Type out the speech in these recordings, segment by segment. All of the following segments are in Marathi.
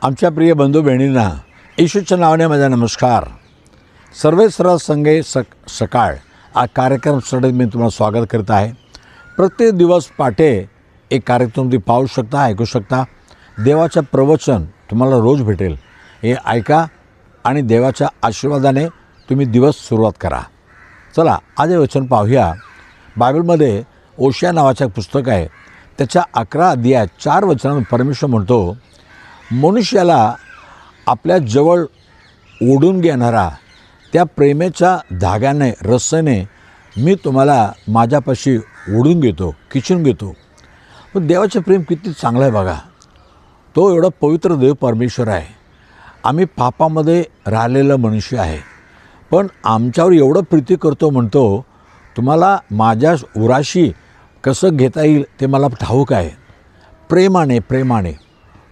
आमच्या प्रिय बंधू बहिणींना येशूच्या नावाने माझा नमस्कार. सर्वे सर्व संघे सकाळ हा कार्यक्रमासाठी मी तुम्हाला स्वागत करत आहे. प्रत्येक दिवस पहाटे एक कार्यक्रम तुम्ही पाहू शकता, ऐकू शकता. देवाचं प्रवचन तुम्हाला रोज भेटेल. हे ऐका आणि देवाच्या आशीर्वादाने तुम्ही दिवस सुरुवात करा. चला आज हे वचन पाहूया. बायबलमध्ये ओशिया नावाचं पुस्तक आहे. त्याच्या 11 अध्याय 4 वचनात परमेश्वर म्हणतो, मनुष्याला आपल्या जवळ ओढून घेणारा त्या प्रेमाच्या धाग्याने रस्सेने मी तुम्हाला माझ्यापाशी ओढून घेतो, खिचून घेतो. पण देवाचे प्रेम किती चांगलं आहे बघा. तो एवढा पवित्र देव परमेश्वर आहे. आम्ही पापामध्ये राहिलेलं मनुष्य आहे, पण आमच्यावर एवढं प्रीती करतो. म्हणतो तुम्हाला माझ्या उराशी कसं घेता येईल ते मला ठाऊक आहे. प्रेमाने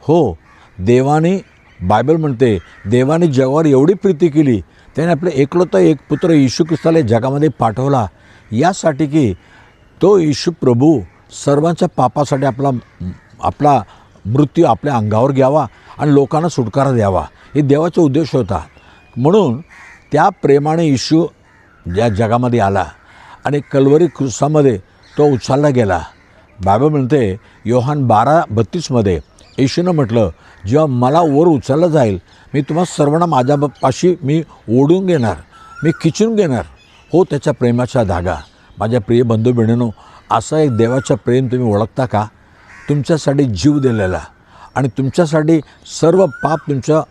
हो, देवाने बायबल म्हणते देवाने जगावर एवढी प्रीती केली, त्याने आपले एकलौता एक पुत्र येशू ख्रिस्ताला जगामध्ये पाठवला, यासाठी की तो येशू प्रभू सर्वांच्या पापासाठी आपला मृत्यू आपल्या अंगावर घ्यावा आणि लोकांना सुटकारा द्यावा. हे देवाचा उद्देश होता. म्हणून त्या प्रेमाने येशू या जगामध्ये आला आणि कल्वरी क्रूसामध्ये तो उचलला गेला. बायबल म्हणते योहान 12:32 येशूनं म्हटलं, जेव्हा मला वर उचललं जाईल मी तुम्हा सर्वांना माझ्यापाशी मी ओढून घेणार, मी खिचून घेणार. हो, त्याच्या प्रेमाचा धागा. माझ्या प्रिय बंधू बहिणींनो, असा एक देवाचा प्रेम तुम्ही ओळखता का? तुमच्यासाठी जीव दिलेला आणि तुमच्यासाठी सर्व पाप तुमचं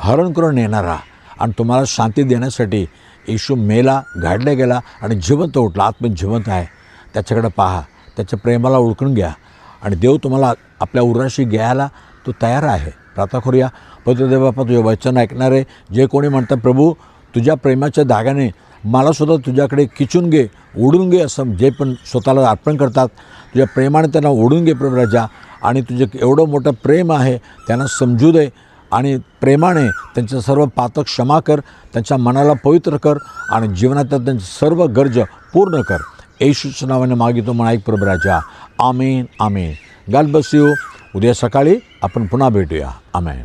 हरण करून येणारा आणि तुम्हाला शांती देण्यासाठी येशू मेला, गाडला गेला आणि जिवंत उठला. आत्म जिवंत आहे. त्याच्याकडे पहा, त्याच्या प्रेमाला ओळखून घ्या आणि देव तुम्हाला आपल्या उराशी घ्यायला तो तयार आहे. प्रार्थना करूया. पवित्र देव बापा, तुझे वचन ऐकणारे जे कोणी म्हणतात, प्रभू तुझ्या प्रेमाच्या धाग्याने मलासुद्धा तुझ्याकडे खिचून घे, ओढून घे, असं जे पण स्वतःला अर्पण करतात, तुझ्या प्रेमाने त्यांना ओढून घे प्रभू राजा. आणि तुझे एवढं मोठं प्रेम आहे त्यांना समजू दे आणि प्रेमाने त्यांचं सर्व पातक क्षमा कर, त्यांच्या मनाला पवित्र कर आणि जीवनात त्यांची सर्व गरज पूर्ण कर. येशूच्या नावाने मागितो म्हणा, ऐक प्रभू राजा. Amen amen. God bless you. उद्या सकाळी आपण पुन्हा भेटूया. आमेन.